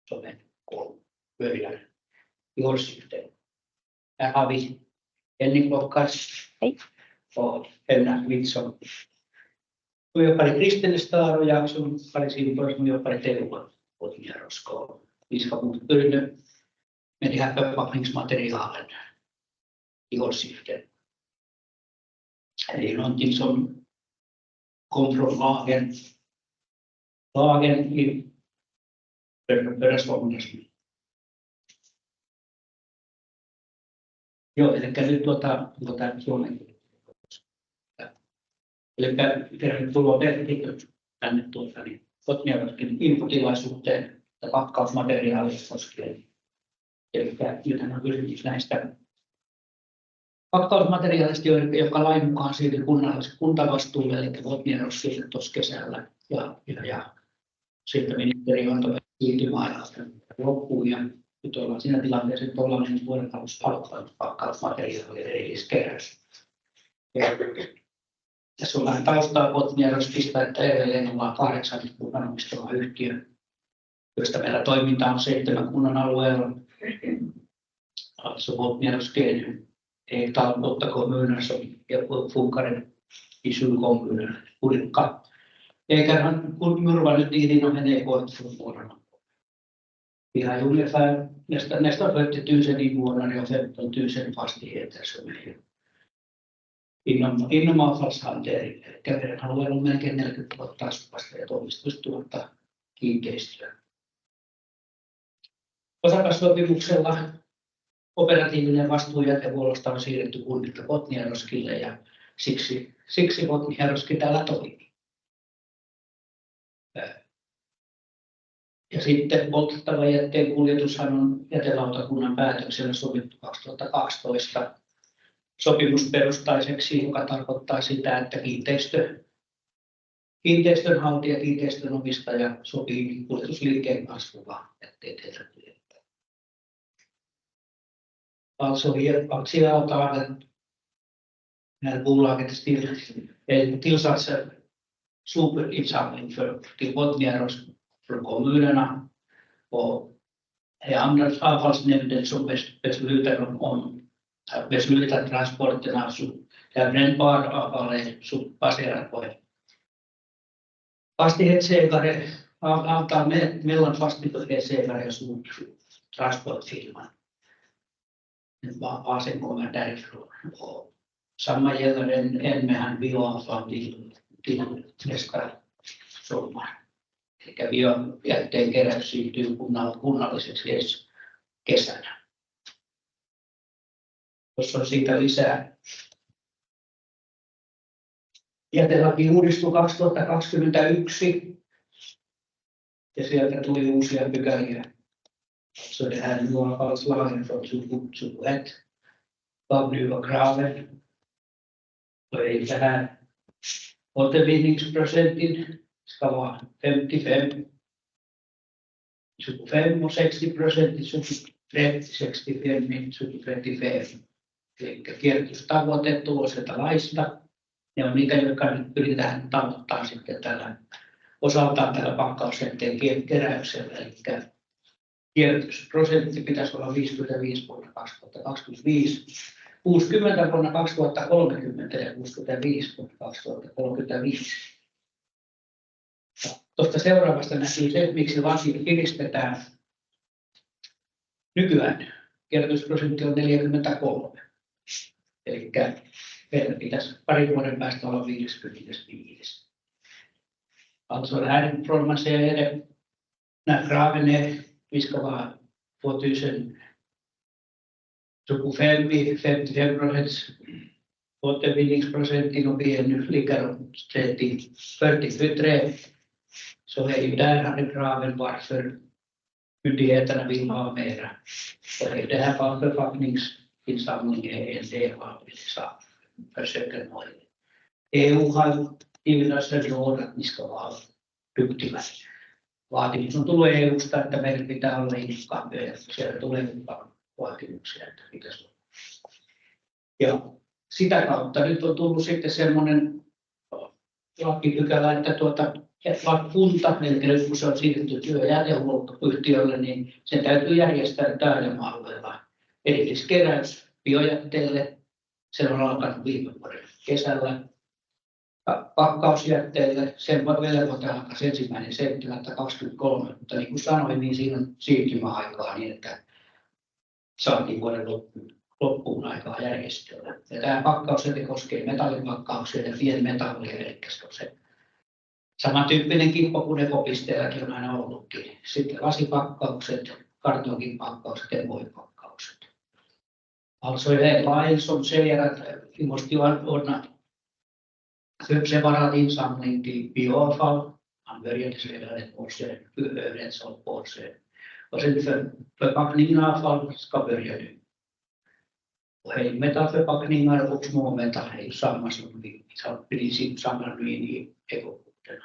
som en början i årsskiftet. Här har vi Henning Klockas och Henna Schmidt som jobbar i Kristinestad och jag som jobbar i Simborg som jobbar i Teuva på Botniarosk. Vi ska börja med de här förpackningsmaterialen i årsskiftet. Det är någonting som kom från lagen i förra somras. Joo, eli nyt Suomen. Eli tervetuloa tänne Botniaroskin infotilaisuuteen ja pakkausmateriaalia koskien. Eli nythän on kysymys näistä pakkausmateriaalista, joka lain mukaan siirtyi kuntavastuulle, eli Botniaroskille tuossa kesällä. Ja sitten ministeri antoi siirtymäajan loppuun. Ja nyt ollaan siinä tilanteessa, että ollaan ensi vuoden alussa aloittanut pakkausmateriaalien erilliskeräys. Tässä on vähän taustaa Botniaroskista, että edelleen ollaan 8 kunnan omistama yhtiö, josta meillä toiminta on 7 kunnan alueella. Alltså Botniarosken är ett av 8 kommuner som funkar i 7 kommuner. Kurikka. Eikä Jurva nyt niin menee koettuvuorona. Vi har ungefär nästan 40 000 invånare och 15 000 fastigheter som är inom avfallshantering. Meidän alueella on melkein 40 000 asukasta ja toimistosta 000 kiinteistöä. Osakassopimuksella operatiivinen vastuu jätehuollosta on siirretty kunnilta Botniaroskille ja siksi Botniaroski täällä toimii. Ja sitten poltettavan jätteen kuljetushan on jätelautakunnan päätöksellä sovittu 2012 sopimusperustaiseksi, joka tarkoittaa sitä, että kiinteistön haltija, kiinteistön omistaja sopii kuljetusliikkeen kanssa, kuka jätteet heiltä kuljettaa. Alltså aktieavtalet när bolaget tillsatsar superinsamling till Botniarosk från kommunerna och avfallsnämnden som beslutar transporten av brännbart avfall baserat på fastighetsägare, avtal mellan fastighetsägare och transportfirman. Vasen kommer därifrån. Och samma gäller en bioavfall till nästa sommar. Eli biojätteen keräys siirtyy kunnalliseksi ensi kesänä. Tuossa on siitä lisää. Jätelaki uudistui 2021 ja sieltä tuli uusia pykäliä. Så det här nya avfallslagen från 2021 gav nya kraven. Och det här återvinningsprocenten ska vara 55 och 60%, 65 niin 35. Eli kierrätystavoite tuloselta laista. Ne on niitä, jotka nyt pyritään tavoittaa sitten osaltaan tällä pakkausjätteen keräyksellä. Eli kierrätysprosentti pitäisi olla 55 vuonna 2025, 60 vuonna 2030 ja 65 vuonna 2035. Tuosta seuraavasta näkyy se, miksi lakia kiristetään. Nykyään kierrätysprosentti on 43. Eli meidän pitäisi parin vuoden päästä olla 55. Alltså det här från ser när kraven är, vi ska vara 2025 vid 55% återvinningsprocentin och vi nu ligger runt 43. Så är ju där kraven varför myndigheterna vill ha mera. Och det här förpackningsinsamling är en del av dessa försöken. EU har givit oss ett råd att ni ska vara duktiga. Vaatimus on tullut EUsta, että meillä pitää olla innokkaampi ja siellä tulee vaatimuksia, että pitäisi olla. Ja sitä kautta nyt on tullut sitten semmoinen lakipykälä, että vaikka kunta, eli kun se on siirretty työ- ja jätehuoltoyhtiölle, niin sen täytyy järjestää taajama-alueella erilliskeräys biojätteelle. Se on alkanut viime vuoden kesällä. Pakkausjätteelle sen velvoite alkaisi 1.7.23, mutta niin kuin sanoin, niin siinä on siirtymäaikaa niin, että saatiin vuoden loppuun aikaa järjestellä. Ja tämä pakkausjäte koskee metallipakkauksia ja pienmetallia, eli se on se samantyyppinen kippo kuin ekopisteelläkin on aina ollutkin. Sitten lasipakkaukset, kartonkipakkaukset ja muovipakkaukset. Alltså i lagen som säger att vi måste ordna separat insamling till bioavfall. Han började redan ett år sedan, över ett sådant år sedan. Och sen förpackningen av avfall ska börja nu. Och metallförpackningar och småmetaller är samma som vi i princip samlar nu in i ekoporterna.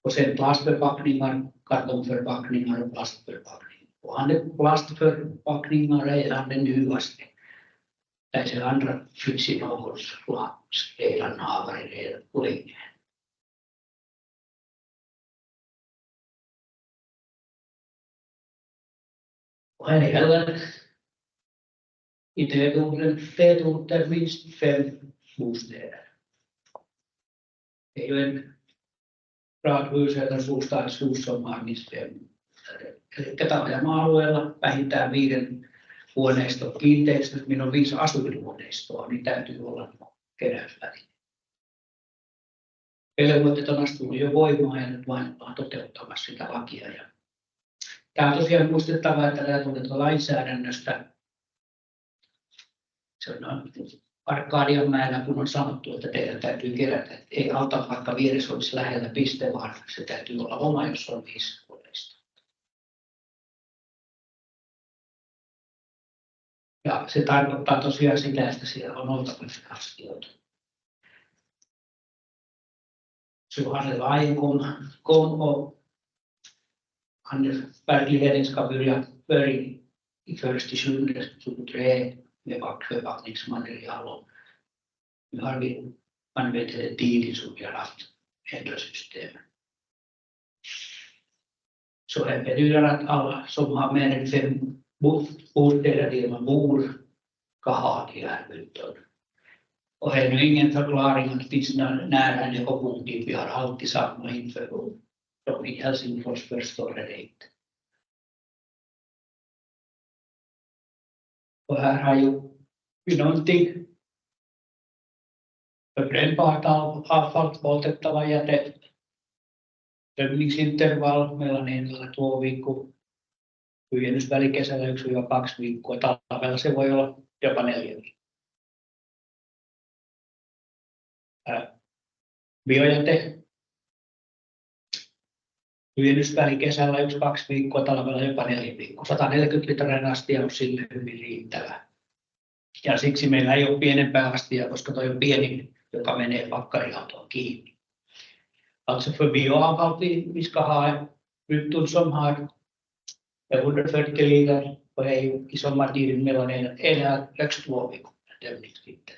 Och sen plastförpackningar, kartongförpackningar och plastförpackningar. Och plastförpackningar är den nyaste. Tässä andra finns i något slags redan har varit redan länge. Och här gäller i tätorter minst 5 bostäder. Det är ju en radhus eller bostadshus som har minst 5. Eli taajama-alueella vähintään 5 huoneiston kiinteistöt, minun on 5 asuinhuoneistoa, niin täytyy olla keräysväline. Velvoitteet on astunut jo voimaan ja nyt vain toteuttamassa sitä lakia. Tämä on tosiaan muistettava, että tämä tulee lainsäädännöstä. Se on Arkadianmäellä, kun on sanottu, että teidän täytyy kerätä. Ei auta, vaikka vieressä olisi lähellä piste, vaan se täytyy olla oma, jos on 5 huoneistoa. Ja se tarkoittaa tosiaan sitä, että siellä on oltava astioita. Suhanen lain kom och verkligheten ska börja i 1.7.23 med förpackningsmaterial. Och nu har vi använt det tidigt som vi har haft ändra systemet. Så det betyder att alla som har mer än 5 bostäder där man bor ska ha de här byttorna. Och det är nu ingen förklaring att det finns nära en ekopunkt. Vi har alltid samma information. De i Helsingfors förstår det inte. Och här har ju vi någonting brännbart avfall, poltettava jäte, tömningsintervall mellan 1 ja 2 viikkoa, tyhjennysväli kesällä 1-2 viikkoa, talvella se voi olla jopa 4 viikkoa. Biojäte, tyhjennysväli kesällä 1-2 viikkoa, talvella jopa 4 viikkoa. 140 litran astia on sille hyvin riittävä. Ja siksi meillä ei ole pienempää astia, koska tuo on pieni, joka menee pakkariautoon kiinni. Alltså för bioavfall vi ska ha byttor som har 140 liter och är ju i sommartiden mellan 1 ja högst 2 veckor tömningstid.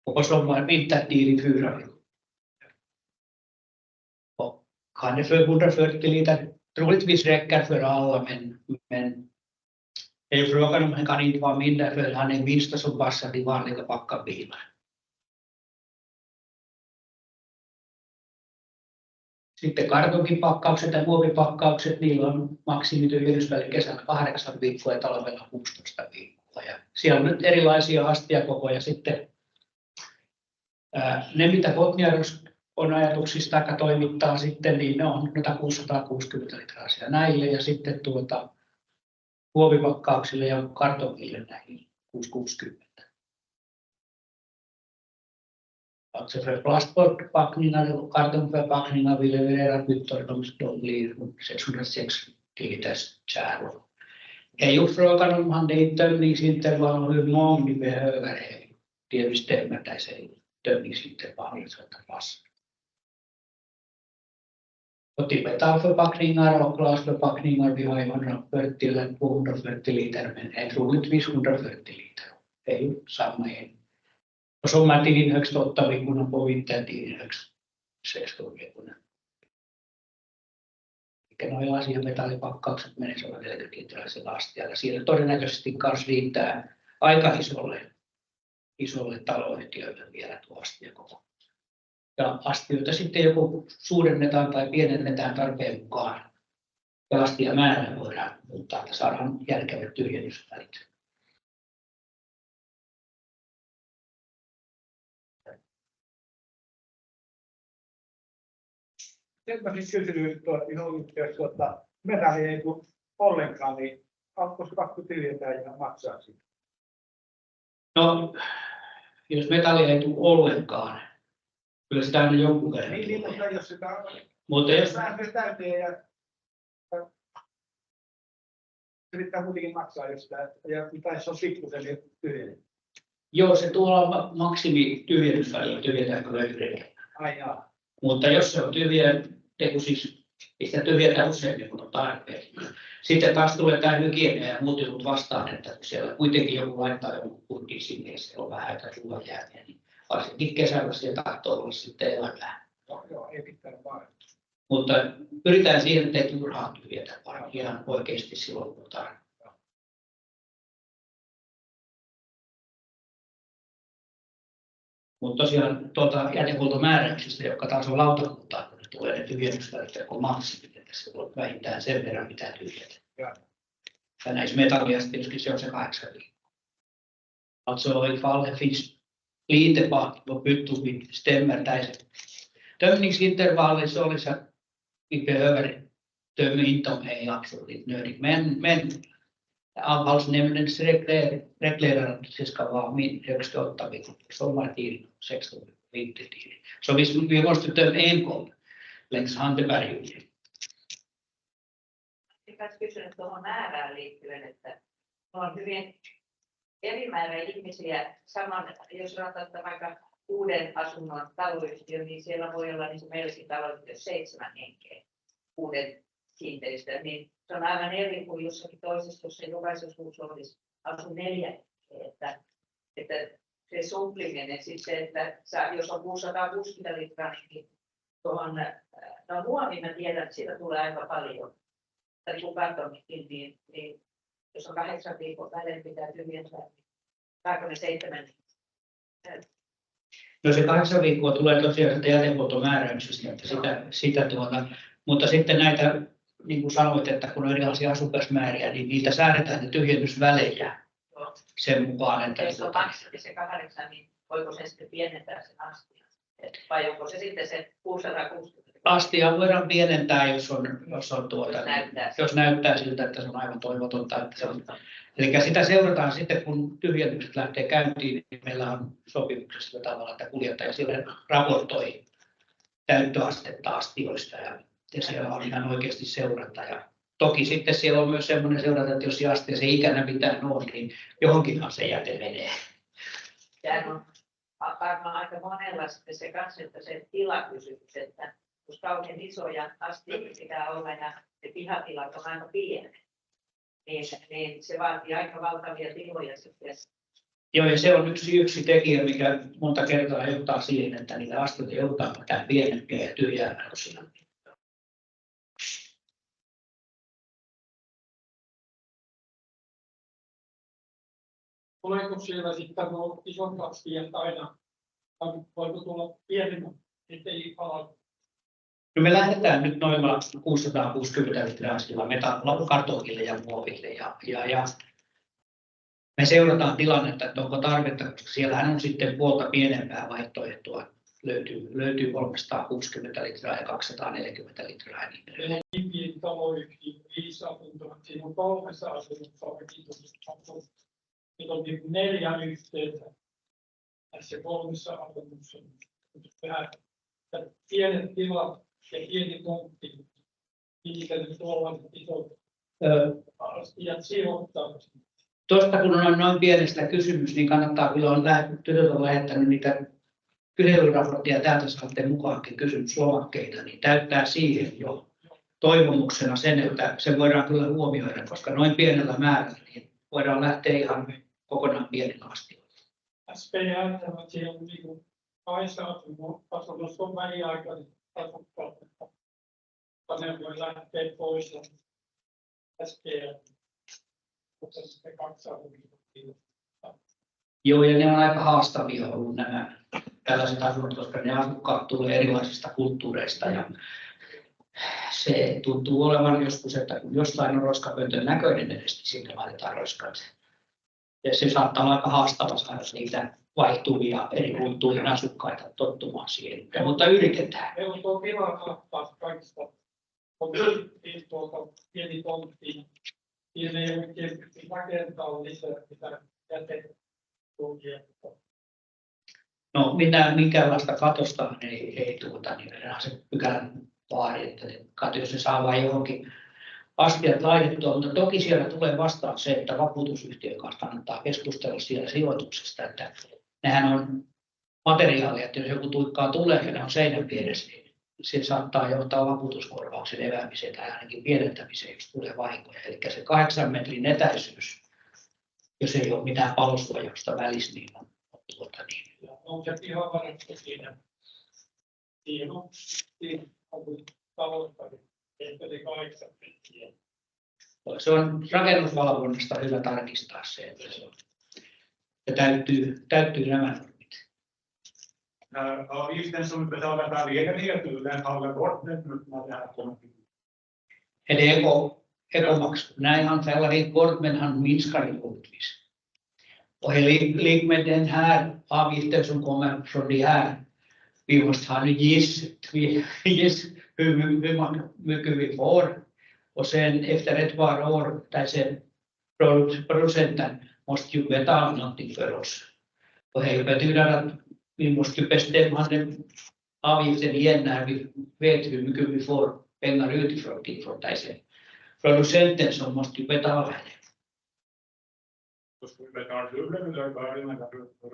Och på vintertiden 4 veckor. Och kan det för 140 liter troligtvis räcker för alla, men det är frågan om han kan inte vara mindre för han är minsta som passar till vanliga packarbilar. Sitten kartonkipakkaukset ja muovipakkaukset, niillä on maksimityhjennysväli kesällä 8 viikkoa ja talvella 16 viikkoa. Ja siellä on nyt erilaisia astiakokoja. Sitten ne, mitä Botniaros on ajatuksista aika toimittaa sitten, niin ne on noita 660 litraisia näille ja sitten muovipakkauksille ja kartonkille näihin 660. Alltså för plastförpackningar och kartongförpackningar vi levererar byttor de blir 606 liters kärl. Det är ju frågan om han det är tömningsintervall och hur många ni behöver det bestämmer där sig tömningsintervallet så att det passar. Och till metallförpackningar och glasförpackningar vi har 140 eller 240 liter men är troligtvis 140 liter. Det är ju samma en. Och sommartiden högst 8 veckor och på vintertiden högst 16 veckor. Eli nuo asiametallipakkaukset menisivät 40-litraisella astialla. Siellä todennäköisesti myös riittää aika isolle taloyhtiöille vielä tuo astiakoko. Ja astioita sitten joko suurennetaan tai pienennetään tarpeen mukaan. Ja astiamäärää voidaan muuttaa, että saadaan järkevät tyhjennysvälit. Sen mä kysyin jos metalli ei tule ollenkaan, niin onko se pakko tyhjentää ja maksaa siitä? No, jos metalli ei tule ollenkaan, kyllä sitä aina jonkun verran Niin, tulee. mutta jos sitä Mutta jos se täyteen ja yrittää kuitenkin maksaa, jos sitä, tai se on pikkusen niin tyhjennetty. joo, se tuolla maksimi tyhjennysvälillä tyhjentää kyllä yhdellä. Ai jaa. Mutta jos se on tyhjä, siis sitä tyhjentää useammin kuin on tarpeen. Sitten taas tulee tämä hygienia ja muut jutut vastaan, että kun siellä kuitenkin joku laittaa jonkun kurkin sinne ja siellä on vähän aikaa sulla jäämiä, niin varsinkin kesällä siellä tahtoo olla sitten elämää. Joo, ei pitää vaan. Mutta pyritään siihen, että ei turhaan tyhjätä, vaan ihan oikeasti silloin, kun tarvitaan. Mutta tosiaan jätehuoltomääräyksistä, jotka taas on lautakuntaa, kun ne tulee ne tyhjennysvälit ja maksimit, että se on vähintään sen verran mitä tyhjätä. Ja näissä metalliastioissakin se on se 8 viikkoa. Alltså i fallet finns lite bak på byttovikt stämmer där. Tömningsintervallet så liksom vi behöver tömma in dem är absolut nödigt. Men avfallsnämndens reglerar att det ska vara högst 8 veckor på sommartid och 16 veckor på vintertid. Så vi måste tömma en gång längs Handebergjulen. Olisin kysynyt tuohon määrään liittyen, että on hyvin eri määrä ihmisiä. Saman, jos otetaan vaikka uuden asunnon taloyhtiö, niin siellä voi olla niin kuin meilläkin taloyhtiössä 7 henkeä uuden kiinteistön, niin se on aivan eri kuin jossakin toisessa, jossa jokaisessa huushollissa asuu 4 henkeä. Että se suppliminen sitten, että jos on 660 litraa, niin tuohon muovin mä tiedän, että siitä tulee aika paljon. Tai kun kartonkin, niin jos on 8 viikon välein pitää tyhjentää, niin saako ne 7? No se 8 viikkoa tulee tosiaan sitä jätehuoltomääräyksestä, että mutta sitten näitä, niin kuin sanoit, että kun on erilaisia asukasmääriä, niin niitä säädetään ne tyhjennysvälejä sen mukaan, että jos on maksimissaan se 8, niin voiko se sitten pienentää sen astian? Vai onko se sitten se 660? Astia voidaan pienentää, jos näyttää siltä, että se on aivan toivotonta. Että se on. Eli sitä seurataan sitten, kun tyhjennykset lähtee käyntiin, niin meillä on sopimuksessa tavalla, että kuljettaja sille raportoi täyttöastetta astioista ja siellä on ihan oikeasti seuranta. Ja toki sitten siellä on myös sellainen seuranta, että jos astia se ikänä mitään on, niin johonkinhan se jäte menee. Tämä on varmaan aika monella sitten se kanssa, että se tilakysymys, että kun kauhean isoja astioita pitää olla ja se pihatilat on aika pienet, niin se vaatii aika valtavia tiloja sitten. Joo, ja se on yksi tekijä, mikä monta kertaa johtaa siihen, että niitä astioita joudutaan pitämään pienempiä ja tyhjäämään osina. Tuleeko siellä sitten nuo isot astiat aina, vai voiko tulla pienemmät, ettei palaudu? No me lähdetään nyt noilla 660 litraisilla kartongille ja muoville ja me seurataan tilannetta, että onko tarvetta, koska siellähän on sitten puolta pienempää vaihtoehtoa. Löytyy 360 litraa ja 240 litraa. Niin pieni taloyhtiö, 5 asuntoa, siinä on 3 asuntoa, nyt on niin 4 yhteensä tässä 3 asunnossa. Vähän pienet tilat ja pieni tontti, niitä nyt ollaan isot astiat sijoittaa. Tuosta kun on noin pienestä kysymys, niin kannattaa kyllä tytöt on lähettänyt niitä kyselyraportteja täältä saatte mukaankin kysymyslomakkeita, niin täyttää siihen jo toivomuksena sen, että se voidaan kyllä huomioida, koska noin pienellä määrällä niin voidaan lähteä ihan kokonaan pienillä astioilla. SPR, että siellä on niin 2 asunnossa on väliaikainen asukkaat. ne voi lähteä pois ja äsken, mutta sitten 2 Joo, ja ne on aika haastavia ollut nämä tällaiset asunnot, koska ne asukkaat tulee erilaisista kulttuureista ja se tuntuu olevan joskus, että kun jostain on roskapöntön näköinen edes, niin sinne laitetaan roskat. Ja se saattaa olla aika haastava saada niitä vaihtuvia eri kulttuurin asukkaita tottumaan siihen, mutta yritetään. Meillä on tuo pilan taas kaikista, on pieni tontti, siinä ei oikein rakentaa lisää mitä jätetulkia. No minkäänlaista katosta ei niin se pykälän vaari, että jos se saa vain johonkin astiat laitettua, mutta toki siellä tulee vastaan se, että vakuutusyhtiön kanssa kannattaa keskustella siellä sijoituksesta, että nehän on materiaalia, että jos joku tuikkaa tulee ja ne on seinän vieressä, niin se saattaa johtaa vakuutuskorvauksen eväämiseen tai ainakin pienentämiseen, jos tulee vahinkoja. Eli se 8 metrin etäisyys, jos ei ole mitään palosuojausta välissä, niin on On se pihavarasto siinä. Siihen on taloutta, että se 8 metriä. Se on rakennusvalvonnasta hyvä tarkistaa se, että se on. Ja täyttyy nämä normit. Avgiften som betalar per lägenhet, den faller bort när det här kommer. Eli ekomaksu. Näinhan tällainen Gortmenhan minskar givetvis. Och ligger den här avgiften som kommer från det här, vi måste ha nu giss hur mycket vi får. Och sen efter ett par år, där sen producenten måste ju betala någonting för oss. Och det betyder att vi måste bestämma den avgiften igen när vi vet hur mycket vi får pengar utifrån från sen producenten som måste ju betala det. Då ska vi betala dubbla belopp för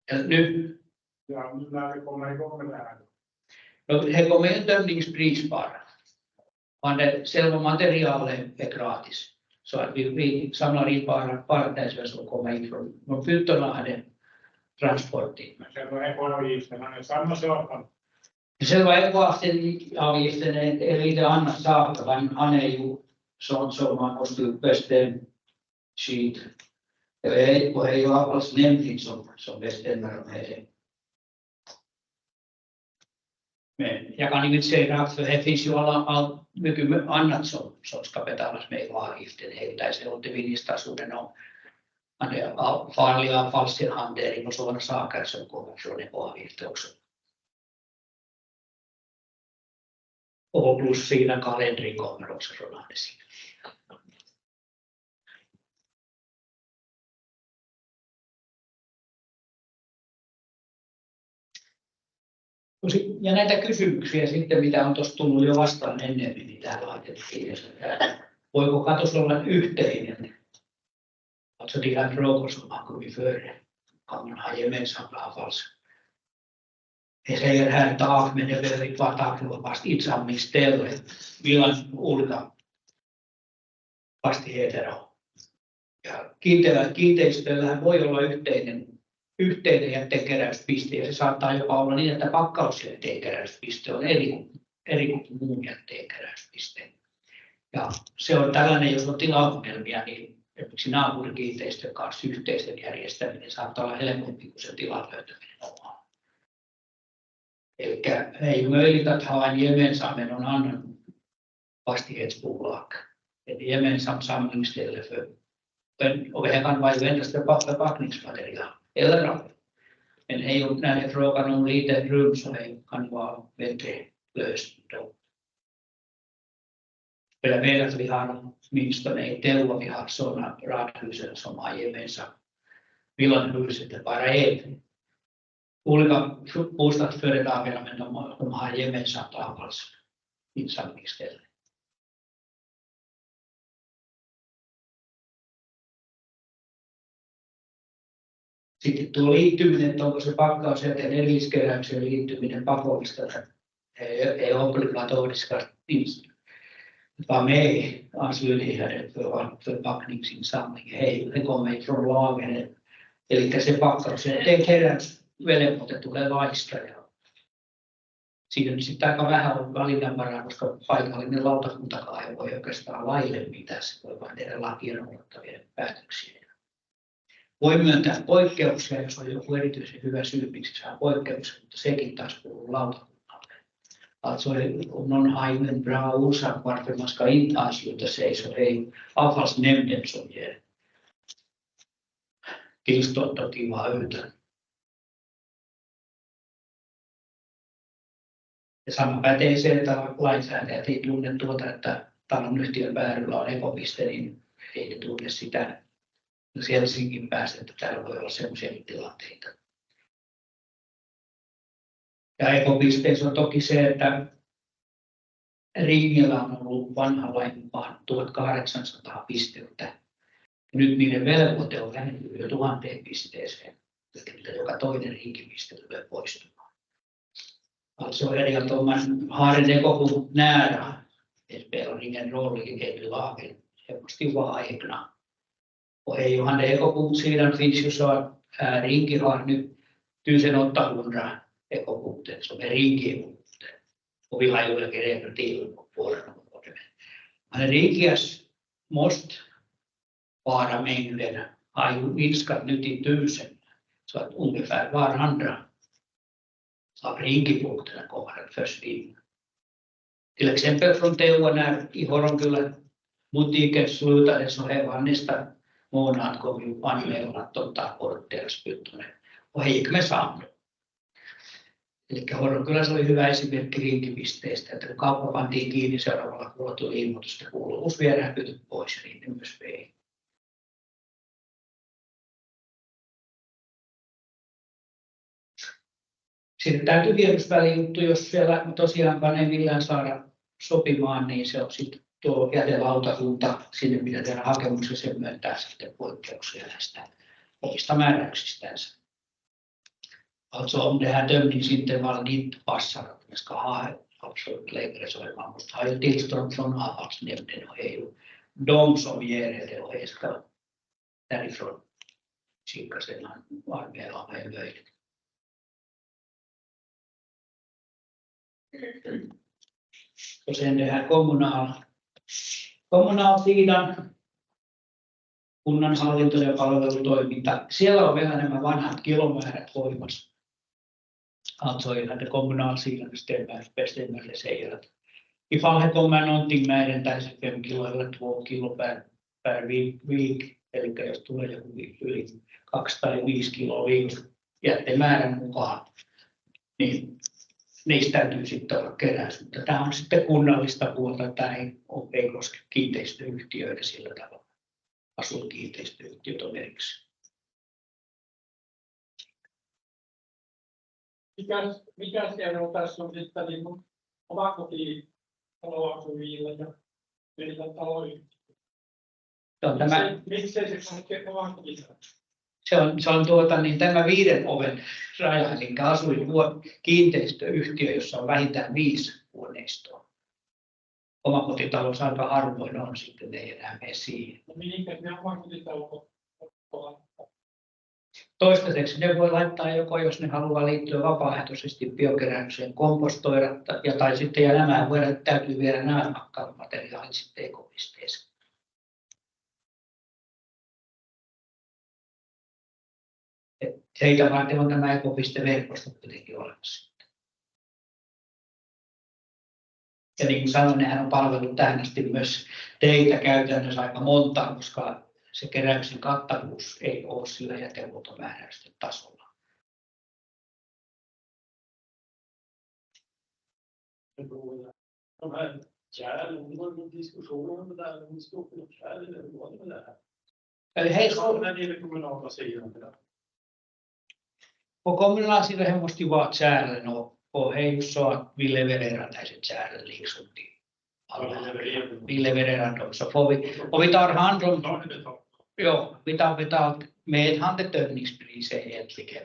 det. Nu, Ja, när vi kommer igång med det här. he kommer inte tömningspris bara. Men det själva materialet är gratis. Så att vi samlar in bara det som kommer in från Fyttonlahden transportin. Men själva ekoavgiften är samma sak. Själva ekoavgiften är lite annat sak. Han är ju sånt som man måste bestämma skit. Och det är ju alls nämligen som bestämmer om det. Men jag kan inte säga rakt, för det finns ju mycket annat som ska betalas med avgiften. Heiltä se återvinningsstationen och farlig avfallshantering och sådana saker som kommer från avgiften också. Och plus siinä kalenderi kommer också från andra sidan. Ja näitä kysymyksiä sitten, mitä on tuossa tullut jo vastaan ennemmin, niin täällä laitettiin. Voiko katos olla yhteinen? Alltså de här frågor som har kommit före. Kan man ha gemensamt avfalls? He säger här tak, men det behöver inte vara tak, fast insamlingsställe. Villan olika fastigheter on. Ja kiinteistöillähän voi olla yhteinen jätteenkeräyspiste, ja se saattaa jopa olla niin, että pakkausjätteenkeräyspiste on eri kuin muun jätteenkeräyspiste. Ja se on tällainen, jos on tilaongelmia, niin esimerkiksi naapurikiinteistön kanssa yhteisten järjestäminen saattaa olla helpompi kuin se tilan löytäminen omaan. Eli ei möjligt att ha en gemensam med någon annan fastighetsbolag. Ett gemensamt samlingsställe för och det kan vara endast förpackningsmaterial eller annat. Men ei ole näin frågan om liten rum så det kan vara bättre löst då. Jag vet att vi har åtminstone i Teuva vi har sådana radhusen som har gemensamt villanhuset är bara en. Olika bostadsföretagen men de har gemensamt avfallsinsamlingsställe. Sitten tuo liittyminen, että onko se pakkausjätteen erilliskeräykseen liittyminen pakollista, ei ole obligatoriskt vara med anslutighet för förpackningsinsamling. Det kommer ifrån lagen. Eli se pakkausjätteen keräys velvoite tulee laista. Siinä on sitten aika vähän ollut valinnanvaraa, koska paikallinen lautakuntakaan ei voi oikeastaan laille mitään, se voi vain tehdä lakia noudattavia päätöksiä. Voi myöntää poikkeuksia, jos on joku erityisen hyvä syy, miksi saa poikkeuksia, mutta sekin taas kuuluu lautakunnalle. Alltså om någon har en bra orsak varför man ska inte ansluta sig, så är avfallsnämnden som ger tillstånd att vara utan. Ja sama pätee se, että lainsäätäjät ei tunne tuota, että talonyhtiön päädyllä on ekopiste, niin ei ne tunne sitä. Jos Helsingin päästä, että täällä voi olla sellaisia tilanteita. Ja ekopisteessä on toki se, että Ringillä on ollut vanha lain mukaan 1800 pistettä. Nyt niiden velvoite on vähentynyt jo 1000 pisteeseen, että joka toinen rinkipiste tulee poistumaan. Alltså är det att om man har en ekopunkt nära, det spelar ingen roll i lagen, det måste ju vara egna. Och Johan det ekopunktsidan finns ju så att Ringi har nu 1800 ekopunkter som är Ringi-punkter. Och vi har ju räknat till på våra områden. Men Ringias måste vara mängden har ju minskat nu till 1000, så att ungefär varandra av Ringi-punkterna kommer att försvinna. Till exempel från Teua när i Horonkylän butiken slutade, så här var nästa månad kom ju anmälan att de tar bort deras byttorna. Och he gick med samma. Eli Horonkylässä oli hyvä esimerkki Rinkipisteestä, että kun kauppa pantiin kiinni, seuraavalla kuulla tuli ilmoitus, että kuuluvuus viedään pytyt pois, ja niin ne myös vei. Sitten täytyy vierusvälijuttu, jos siellä tosiaankaan ei millään saada sopimaan, niin se on sitten tuo jätelautakunta, sinne pitää tehdä hakemuksia, se myöntää sitten poikkeuksia näistä omista määräyksistänsä. Alltså om det här tömningsintervallen inte passar att man ska ha absolut längre, så är man måste ha ju tillstånd från avfallsnämnden, och det är ju de som ger det, och det ska därifrån skicka sen anmälan vad är möjligt. Och sen det här kommunalsidan, kunnanhallinto ja palvelutoiminta, siellä on vielä nämä vanhat kilomäärät voimassa. Alltså i den kommunalsidan bestämmer det säger att ifall det kommer någonting med den där 5 kilo eller 2 kilo per week, eli jos tulee joku yli 2 tai 5 kiloa viikossa jättemäärän mukaan, niin niistä täytyy sitten olla keräys. Mutta tämä on sitten kunnallista puolta, tämä ei koske kiinteistöyhtiöitä sillä tavalla. Asuinkiinteistöyhtiöt on erikseen. Mikä ero tässä on sitten niin omakotitaloasujille ja meillä taloyhtiöille? Miksei se koske omakotitaloa? Se on tämä 5 oven raja, eli asuinkiinteistöyhtiö, jossa on vähintään 5 huoneistoa. Omakotitalous aika harvoin on, sitten ei enää mene siihen. No mihinkä ne omakotitalot ovat? Toistaiseksi ne voi laittaa joko, jos ne haluaa liittyä vapaaehtoisesti biokeräykseen, kompostoida, tai sitten ja nämä täytyy viedä nämä matkailumateriaalit sitten ekopisteeseen. Heitä varten on tämä ekopisteverkosto kuitenkin olemassa. Ja niin kuin sanoin, nehän on palvellut tähän asti myös teitä käytännössä aika monta, koska se keräyksen kattavuus ei ole sillä jätehuoltomääräysten tasolla. De här kärlen, det var en diskussion om det där, om det står på något kärl eller vad det är. Eli heillä När det är kommunala sidan. På kommunalsidan he måste ju vara kärlen, och det är ju så att vi levererar dessa kärlen liksom till alla. Vi levererar dem, så får vi, och vi tar hand om dem. Ja, vi tar betalt med ett handtömningspris egentligen.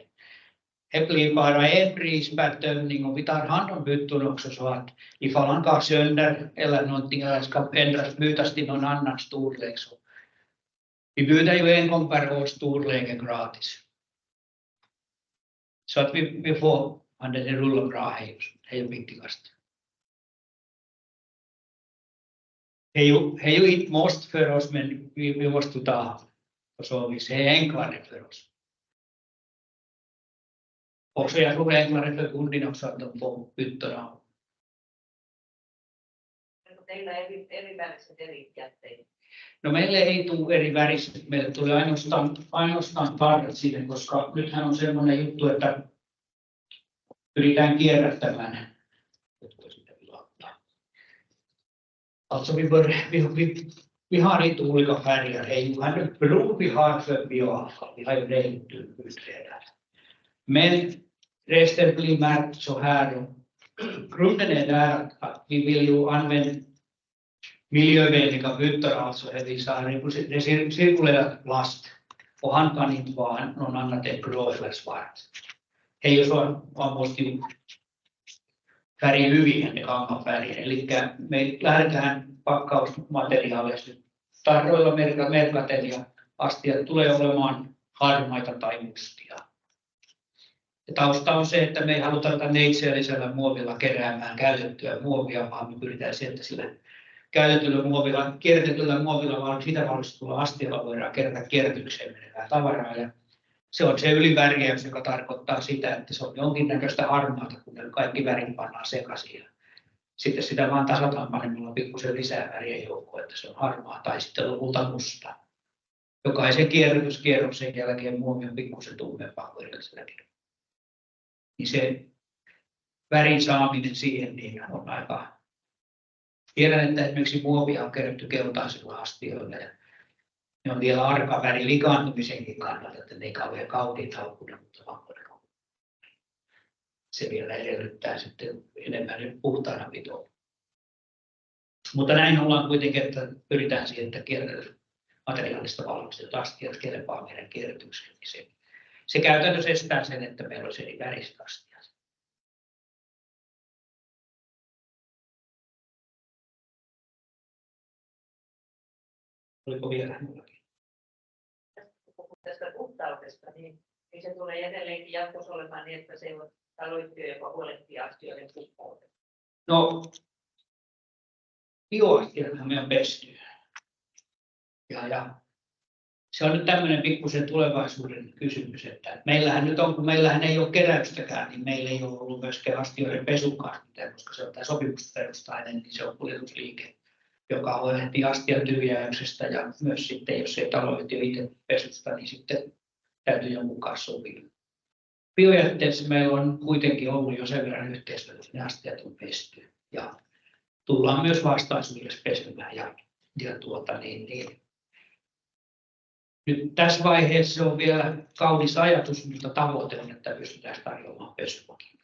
Det blir bara en pris per tömning, och vi tar hand om bytton också, så att ifall han går sönder eller någonting eller ska ändras, bytas till någon annan storlek, så vi byter ju en gång per år storleken gratis. Så att vi får det rullar bra här just. Hej och viktigast. Hej och inte måste för oss, men vi måste ta på så vis. Det är enklare för oss. Också jag tror det är enklare för kunderna också att de får byttorna. Teillä eri väriset eri jätteitä. No meille ei tule eri väriset, meille tuli ainoastaan parret siihen, koska nythän on sellainen juttu, että pyritään kierrättämään. Alltså vi har inte olika färger, hej Johan, beror vi har för bioavfall, vi har ju rent utredare. Men resten blir märkt så här. Grunden är där att vi vill ju använda miljövänliga byttor, alltså det vill säga cirkulerat plast, och han kan inte vara någon annat än grå eller svart. Det är ju så, man måste ju färga hyvin ne kanganfärger, eli me lähdetään pakkausmateriaaleista tarroilla merkaten ja astiat tulee olemaan harmaita tai mustia. Ja tausta on se, että me ei haluta tätä neitseellisellä muovilla keräämään käytettyä muovia, vaan me pyritään sieltä sillä käytetyllä muovilla, kierrätetyllä muovilla, vaan sitä valmistetulla astialla voidaan kerätä kierrätykseen menevää tavaraa. Ja se on se ylivärjäys, joka tarkoittaa sitä, että se on jonkinnäköistä harmaata, kun ne kaikki värit pannaan sekaisin. Sitten sitä vaan tasataan panemalla pikkusen lisää väriä joukkoon, että se on harmaa tai sitten lopulta musta. Jokaisen kierrätyskierroksen jälkeen muovi on pikkusen tummempaa kuin edelliselläkin. Niin se värin saaminen siihen niin on aika. Tiedän, että esimerkiksi muovia on kerätty keltaisilla astioilla ja ne on vielä arka väri likaantumisenkin kannalta, että ne ei kauhean kauniita ole, mutta valkoinen on. Se vielä edellyttää sitten enemmän puhtaana pitoa. Mutta näin ollaan kuitenkin, että pyritään siihen, että kierrätysmateriaalista valmistetut astiat kelpaa meidän kierrätykseen. Se käytännössä estää sen, että meillä olisi eri väriset astiat. Oliko vielä mullakin? Kun tästä puhtaudesta, niin se tulee edelleenkin jatkossa olemaan niin, että se on taloyhtiö, joka huolehtii astioiden puhtaudesta. No, bioastiathan me on pesty. Ja se on nyt tämmöinen pikkusen tulevaisuuden kysymys, että meillähän nyt on, kun meillähän ei ole keräystäkään, niin meillä ei ole ollut myöskään astioiden pesukaan mitään, koska se on tämä sopimusperustainen, niin se on kuljetusliike, joka huolehtii astian tyhjäyksestä ja myös sitten, jos ei taloyhtiö itse pesusta, niin sitten täytyy jonkun kanssa sopia. Biojätteessä meillä on kuitenkin ollut jo sen verran yhteistyötä, että ne astiat on pesty ja tullaan myös vastaisuudessa pesymään nyt tässä vaiheessa se on vielä kaunis ajatus, mutta tavoite on, että pystytään tarjoamaan pesumakin.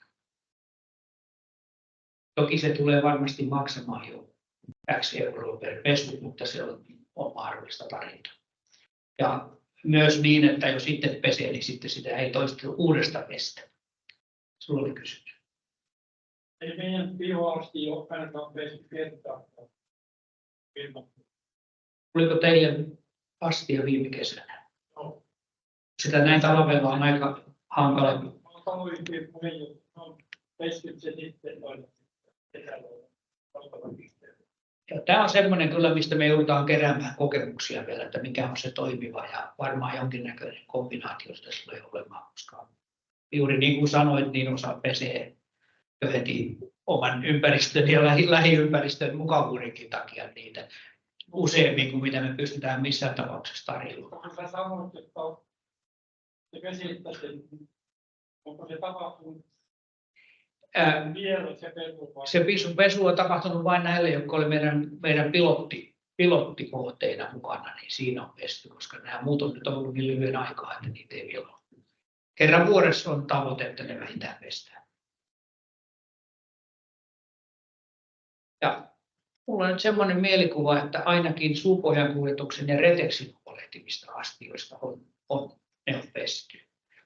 Toki se tulee varmasti maksamaan jo X euroa per pesu, mutta se on mahdollista tarjota. Ja myös niin, että jos itse pesee, niin sitten sitä ei toistella uudesta pestä. Sulla oli kysymys. Ei meidän bioasti ole ainakaan pesty kertaa. Oliko teille astia viime kesänä? No. Sitä näin talvella on aika hankala. Taloyhtiöt on pesty se sitten kesällä. Tämä on semmoinen kyllä, mistä me joudutaan keräämään kokemuksia vielä, että mikä on se toimiva ja varmaan jonkinnäköinen kombinaatio tässä tulee olemaan, koska juuri niin kuin sanoit, niin osa pesee jo heti oman ympäristön ja lähiympäristön mukavuudenkin takia niitä useammin kuin mitä me pystytään missään tapauksessa tarjoamaan. Kun sä sanoit, että se vesittäisi, onko se tapahtunut vielä se pesu? Se pesu on tapahtunut vain näille, jotka oli meidän pilottikohteina mukana, niin siinä on pesty, koska nämä muut on nyt ollut niin lyhyen aikaa, että niitä ei vielä ole. Kerran vuodessa on tavoite, että ne vähintään pestään. Ja mulla on nyt semmoinen mielikuva, että ainakin suupohjan kuljetuksen ja reteksin huolehtimista astioista ne on pesty.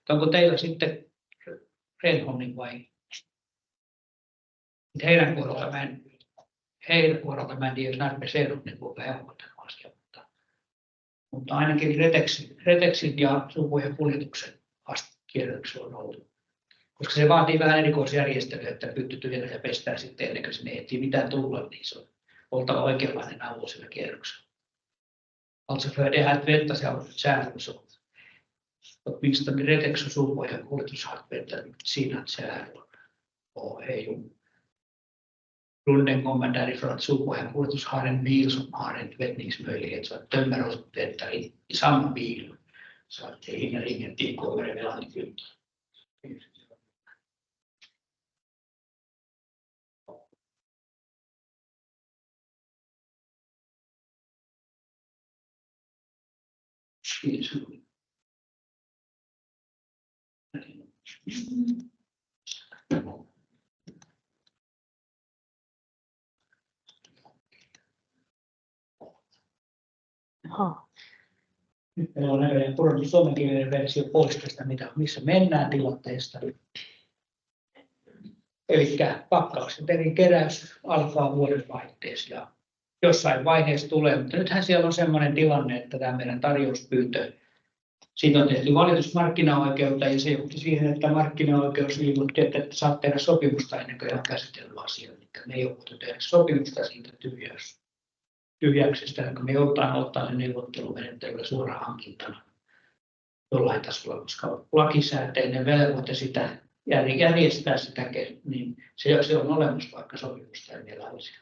Onko teillä sitten Renholmin vai? Heidän puolelta mä en tiedä, jos näin pesee, niin kuinka helpottaa asia. Mutta ainakin reteksin ja suupohjan kuljetuksen kierrätyksellä on ollut koska se vaatii vähän erikoisjärjestelyä, että pyttytyhjennä ja pestään sitten ennen kuin sinne ehtii mitään tulla, niin se on oltava oikeanlainen avu sillä kierroksella. Alltså för det här tvättas av kärl så åtminstone Retex och Solpohjan kuljetus har tvättat sina kärl och är ju grunden kommer därifrån att Solpohjan kuljetus har en bil som har en tvättningsmöjlighet så att tömmer och tvättar i samma bil så att det hinner ingenting kommer emellan i fyllt. Nyt meillä on näköjään pudonnut suomenkielinen versio pois tästä, missä mennään tilanteesta. Eli pakkauksen perin keräys alkaa vuodenvaihteessa ja jossain vaiheessa tulee, mutta nythän siellä on sellainen tilanne, että tämä meidän tarjouspyyntö, siitä on tehty valitus markkinaoikeuteen ja se johti siihen, että markkinaoikeus ilmoitti, että saat tehdä sopimusta ennen kuin on käsitellyt asiaa. Eli me ei ole voitu tehdä sopimusta siitä tyhjäyksestä, jonka me joudutaan ottaa neuvottelumenettelyllä suoraan hankintana jollain tasolla, koska lakisääteinen velvoite sitä järjestää sitä, niin se on olemassa, vaikka sopimusta ei meillä olisi.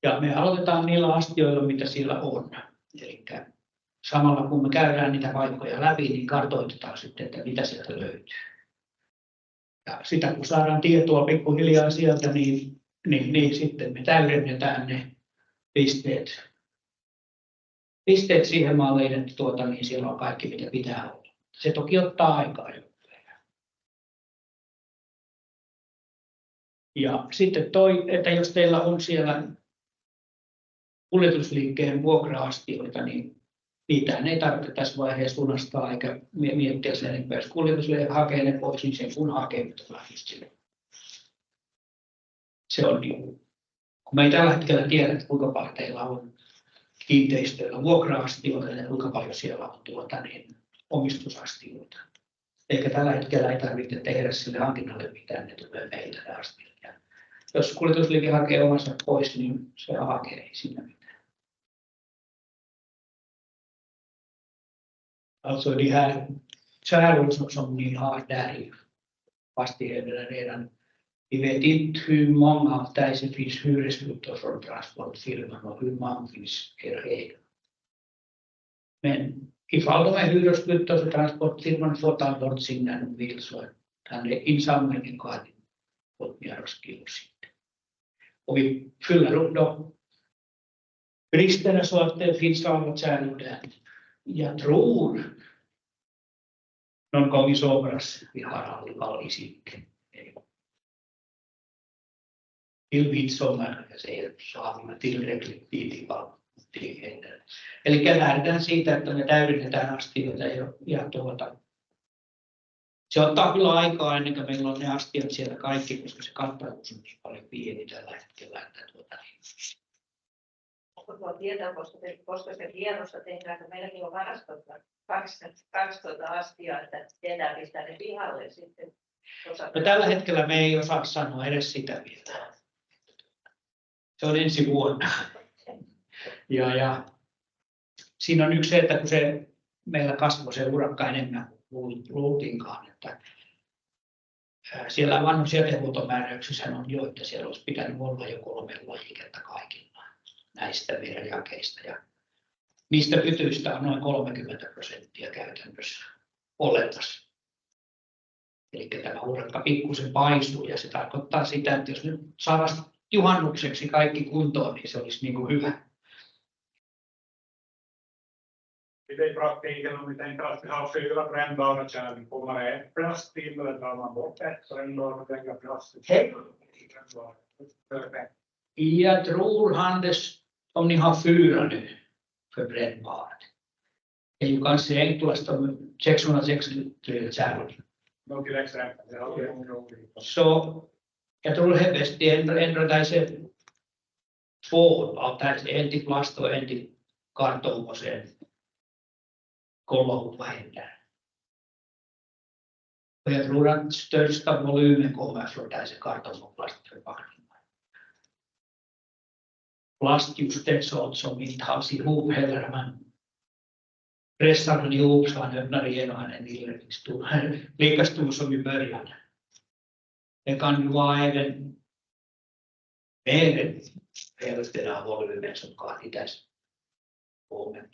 Ja me aloitetaan niillä astioilla, mitä siellä on. Eli samalla kun me käydään niitä paikkoja läpi, niin kartoitetaan sitten, että mitä sieltä löytyy. Ja sitä kun saadaan tietoa pikkuhiljaa sieltä, niin sitten me täydennetään ne pisteet siihen malliin, että niin siellä on kaikki, mitä pitää olla. Se toki ottaa aikaa. Ja sitten että jos teillä on siellä kuljetusliikkeen vuokra-astioita, niin niitä ei tarvitse tässä vaiheessa lunastaa eikä miettiä sen enempää. Jos kuljetusliike hakee ne pois, niin sen kun hakee, mitä lähtee. Se on niin, kun me ei tällä hetkellä tiedä, että kuinka paljon teillä on kiinteistöillä vuokra-astioita ja kuinka paljon siellä on omistusastioita. Eikä tällä hetkellä ei tarvitse tehdä sille hankinnalle mitään, ne tulee meiltä ne astiot. Jos kuljetusliike hakee omansa pois, niin se hakee, ei siinä mitään. Alltså de här kärl som ni har där i fastigheterna redan, vi vet inte hur många av dessa finns hyresgivare från transportfirman och hur många finns era egna. Men ifall de är hyresgivare så transportfirman får ta bort sin när de vill så kan det insamlingen kan få mer skills. Och vi fyller upp då bristerna så att det finns alla kärl där. Jag tror någon gång i somras vi har aldrig varit sick. Till midsommar jag säger så har vi tillräckligt tid i valtigheten. Eli lähdetään siitä, että me täydennetään astioita ja se ottaa kyllä aikaa ennen kuin meillä on ne astiot siellä kaikki, koska se kattavuus on niin paljon pieni tällä hetkellä. Onko tuo tietää, koska se kierrosta tehdään, että meilläkin on varastossa 12 astiaa, että tehdään pistää ne pihalle sitten. No, tällä hetkellä me ei osaa sanoa edes sitä vielä. Se on ensi vuonna. Ja siinä on yksi se, että kun se meillä kasvoi se urakka enemmän kuin luultiinkaan, että siellä vanhusjätehuoltomääräyksissä on jo, että siellä olisi pitänyt olla jo 3 lajiketta kaikilla näistä meidän jakeista. Ja niistä pytyistä on noin 30% käytännössä olemassa. Eli tämä urakka pikkusen paisuu ja se tarkoittaa sitä, että jos nyt saadaan juhannukseksi kaikki kuntoon, niin se olisi niin kuin hyvä. Det i praktiken om vi tänker att vi har 4 brännbara kärl, kommer det ett plast till eller tar man bort ett brännbart och lägger plast till? Jag tror Hannes, om ni har 4 nu för brännbart. Det är ju kanske enklast om 660 kärl. Till exempel, det har vi olika. Så jag tror det är bäst att ändra sig 2 av en till plast och en till kartong och sen kolla upp vad händer. Och jag tror att största volymen kommer från dessa kartong- och plastförpackningar. Plast just är sånt som inte hålls ihop heller. Man pressar den ihop så han öppnar igenom han är lika stor som i början. Det kan ju vara även mer än hälften av volymen som kan hittas på. Men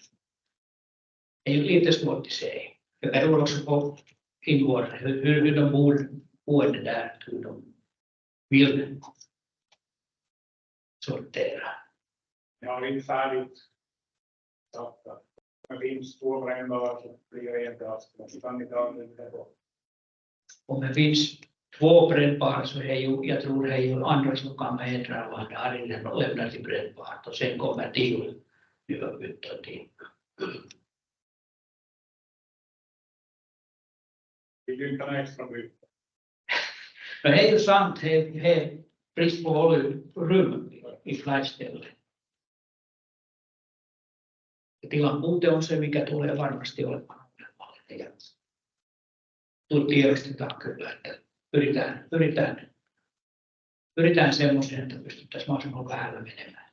det är ju lite svårt att säga. Det beror också på invånarna, hur de bor där, hur de vill sortera. Jag har inte färdigt satt att det finns 2 brännbara så blir det en plats. Men kan inte använda det på. Om det finns 2 brännbara så är ju, jag tror det är ju andra som kan medra och Arjen lämnar till brännbart och sen kommer till överbyttan till. Vill du inte ha extra mycket? Men det är ju sant, det är brist på rum i flygstället. Tilan puute on se, mikä tulee varmasti olemaan ongelmallinen. Tiedostetaan kyllä, että pyritään semmoiseen, että pystyttäisiin mahdollisimman vähällä menemään.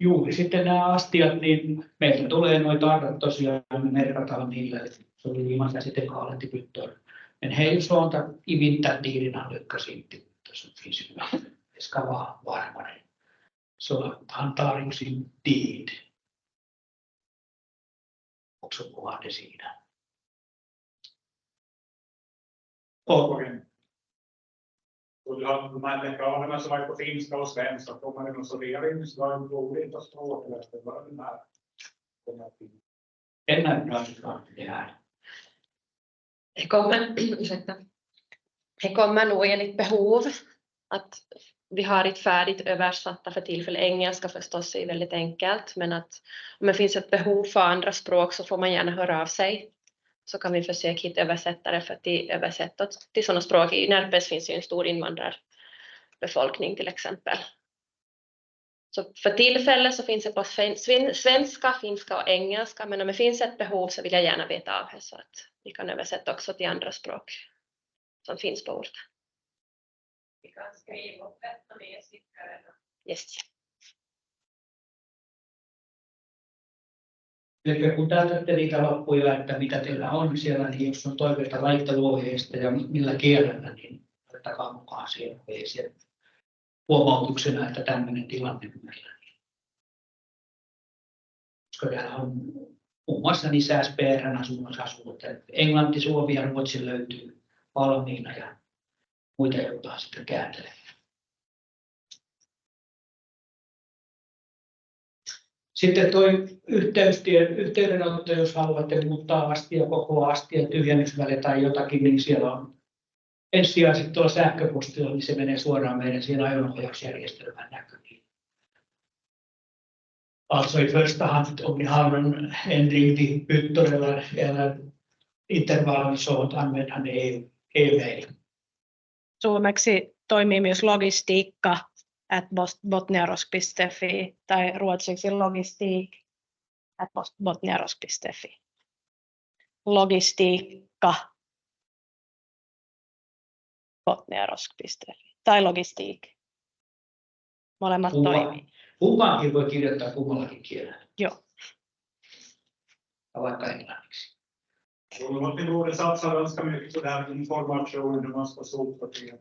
Juuri sitten nämä astiat, niin meiltä tulee noita arrat tosiaan, me merkataan niillä, se oli viimeisen sitten kaalettipyttöön. Men hej sånt i vintertiden lyckas inte, så finns ju det ska vara varmare. Så han tar ju sin tid. Också på andra sidan. Och Och du har de här dekalerna som är på finska och svenska. Kommer det någon sorteringsdag på olika språk eller efter vad den här kommer till? en näyttää det här. Det kommer nog enligt behov. Att vi har ett färdigt översatta för tillfället. Engelska förstås är väldigt enkelt. Men att om det finns ett behov för andra språk så får man gärna höra av sig. Så kan vi försöka hitta översättare för att översätta till sådana språk. I Närpes finns ju en stor invandrarbefolkning till exempel. Så för tillfället så finns det på svenska, finska och engelska. Men om det finns ett behov så vill jag gärna veta av det så att vi kan översätta också till andra språk som finns på orten. Vi kan skriva och berätta med siffror. Yes. Eli kun täytätte niitä loppuja, että mitä teillä on siellä, niin jos on toiveita laitteluohjeista ja millä kielellä, niin ottakaa mukaan siihen huomautuksena, että tämmöinen tilanne meillä. Koska täällä on muun muassa niin SPR:n asunnossa asuu, englanti, suomi ja ruotsi löytyy valmiina ja muita joudutaan sitten kääntelemään. Sitten tuo yhteydenotto, jos haluatte muuttaa astia, koko astia, tyhjennysväli tai jotakin, niin siellä on ensisijaisesti tuolla sähköpostilla, niin se menee suoraan meidän siihen ajonohjausjärjestelmään näkyviin. Alltså i första hand om ni har någon ändring till pyttor eller intervall så använder ni e-mail. Suomeksi toimii myös logistiikka @botniarosk.fi tai ruotsiksi logistiik @botniarosk.fi. Logistiikka botniarosk.fi tai logistiik. Molemmat toimii. Kumpaankin voi kirjoittaa kummallakin kielellä. Joo. Ja vaikka englanniksi. Martin borde satsa ganska mycket på det här information hur man ska sortera.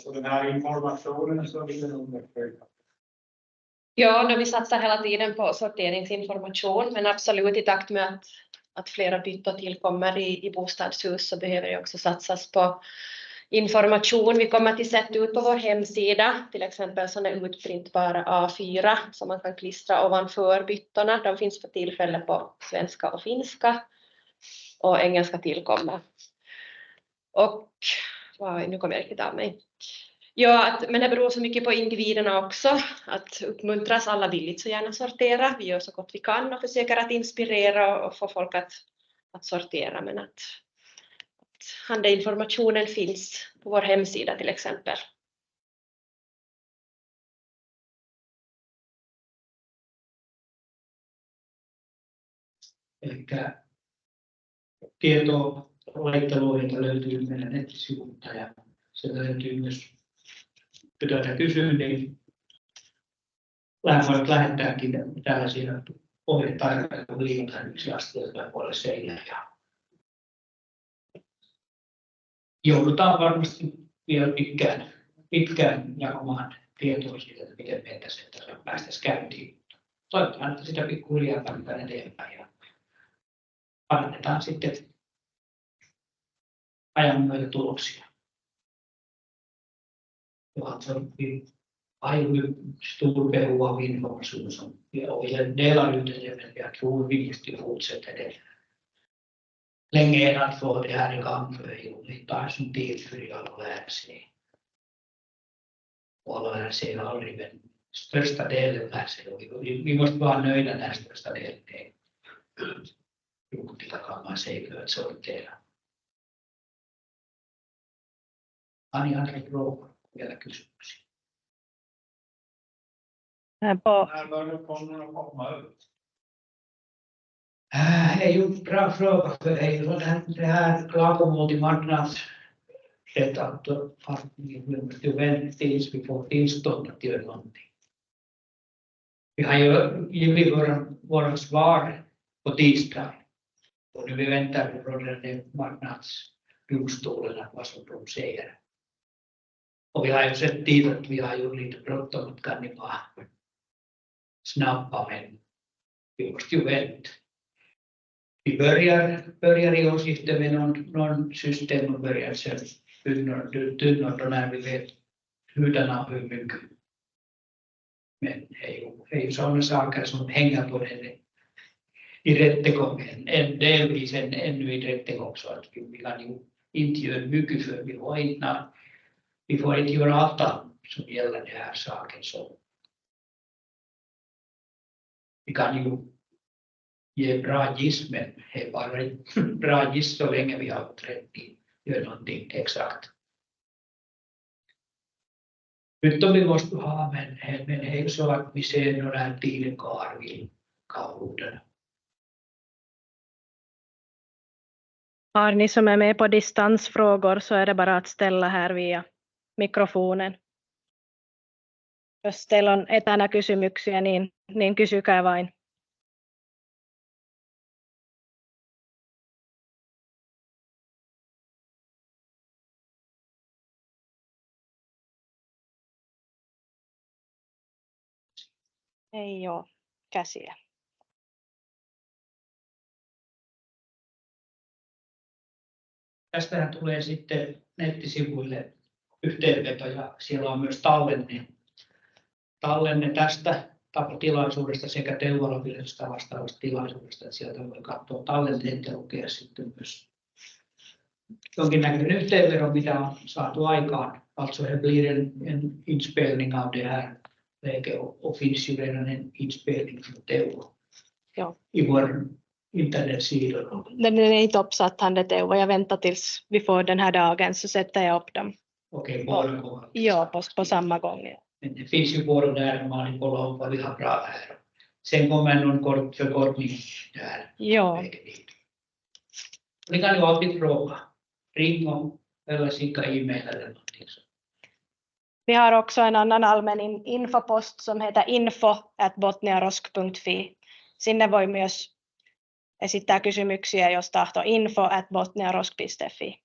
Så den här informationen så vill jag undersöka. Ja, vi satsar hela tiden på sorteringsinformation, men absolut i takt med att flera byten tillkommer i bostadshus så behöver det också satsas på information. Vi kommer att sätta ut på vår hemsida till exempel sådana utprintbara A4 som man kan klistra ovanför byttorna. De finns för tillfället på svenska och finska och engelska tillkommer. Och nu kommer jag riktigt av mig. Ja, men det beror så mycket på individerna också. Att uppmuntras alla villigt så gärna sortera. Vi gör så gott vi kan och försöker att inspirera och få folk att sortera. Men att handinformationen finns på vår hemsida till exempel. Eli tietolaitteluohjelta löytyy meidän nettisivuilta ja sieltä löytyy myös, kun tätä kysyy, niin voit lähettääkin tällaisia ohjetarpeita kuin liikuntaan 1 askelta puolelle seinään. Ja joudutaan varmasti vielä pitkään jakamaan tietoa siitä, että miten meitä päästäisiin käyntiin. Toivotaan, että sitä pikkuhiljaa päästään eteenpäin ja parannetaan sitten ajan myötä tuloksia. Har ju stor behov av information och jag delar ut det, men jag tror vi måste fortsätta det länge än att få det här igång, för det tar som tid för alla att lära sig. Och alla lär sig aldrig, men största delen lär sig. Vi måste vara nöjda när största delen är gjort, kan man säga, för att sortera. Har ni andra frågor eller kysymyksiä? När kommer de komma ut? Det är ju en bra fråga, för det är ju det här klagomål till marknadsrätt att vi måste vänta tills vi får tillstånd att göra någonting. Vi har ju givit våra svar på tisdag och nu vi väntar på den marknadsdomstolen vad som de säger. Och vi har ju sett tid att vi har ju lite bråttom, att kan ni vara snabba, men vi måste ju vänta. Vi börjar i årsskiftet med någon system och börjar sen tunnor när vi vet hurdana och hur mycket. Men det är ju sådana saker som hänger på den i rättegången. Delvis ännu i rättegång, så att vi kan ju inte göra mycket, för vi får inte göra allt som gäller den här saken. Så vi kan ju ge bra giss, men det är bara bra giss så länge vi har rätt att göra någonting exakt. Utom vi måste ha, men det är ju så att vi ser när den tiden kvar vid kauden. Har ni som är med på distansfrågor så är det bara att ställa här via mikrofonen. Jos teillä on etänä kysymyksiä, niin kysykää vain. Ei ole käsiä. Tästähän tulee sitten nettisivuille yhteenveto ja siellä on myös tallenne tästä tilaisuudesta sekä Teuvalaviljelusta vastaavasta tilaisuudesta. Sieltä voi katsoa tallenteet ja lukea sitten myös jonkinnäköinen yhteenveto, mitä on saatu aikaan. Alltså det blir en inspelning av det här läget och finns ju redan en inspelning från Teuvo i vår internetsida. Den är inte uppsatt, han det Teuvo. Jag väntar tills vi får den här dagen så sätter jag upp dem. Okej, båda gånger. Ja, på samma gång. Ja. Men det finns ju båda där om man kollar upp vad vi har bra här. Sen kommer någon kort förkortning där. Ja. Ni kan ju alltid fråga. Ring eller skicka e-mail eller någonting. Vi har också en annan allmän infopost som heter info@botniarosk.fi. Sinne voi myös esittää kysymyksiä, jos tahtoo info@botniarosk.fi.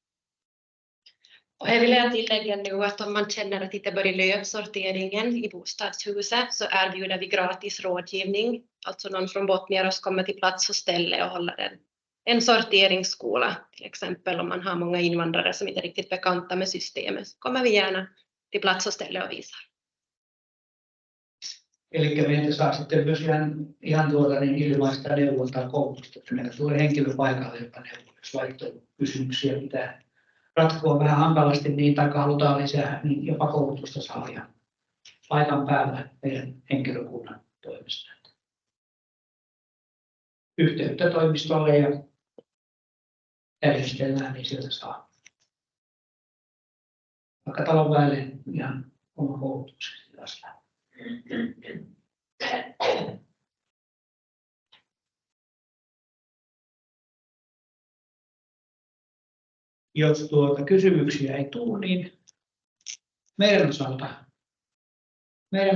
Och här vill jag tillägga nu att om man känner att inte börjar lösa sorteringen i bostadshuset så erbjuder vi gratis rådgivning. Alltså någon från Botniarosk kommer till plats och ställe och håller en sorteringsskola. Till exempel om man har många invandrare som inte är riktigt bekanta med systemet så kommer vi gärna till plats och ställe och visar. Eli meiltä saa sitten myös ihan niin ilmaista neuvontaa koulutusta, että meillä tulee henkilö paikalle, joka neuvoo, jos laittaa kysymyksiä, mitä ratkoa vähän hankalasti niin, tai halutaan lisää, niin jopa koulutusta saa ja paikan päällä meidän henkilökunnan toimesta. Yhteyttä toimistolle ja järjestellään, niin sieltä saa vaikka talon väelle ihan oma koulutuksen tästä. Jos kysymyksiä ei tule, niin meidän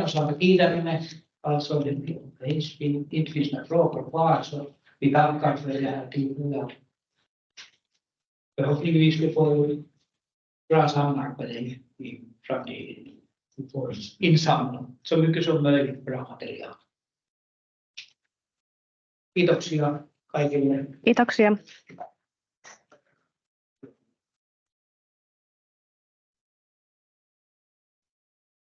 osalta kiitämme. Alltså det finns några frågor kvar, så vi tackar för det här tillfället. Förhoppningsvis vi får bra samarbete i framtiden. Vi får insamla så mycket som möjligt bra material. Kiitoksia kaikille. Kiitoksia.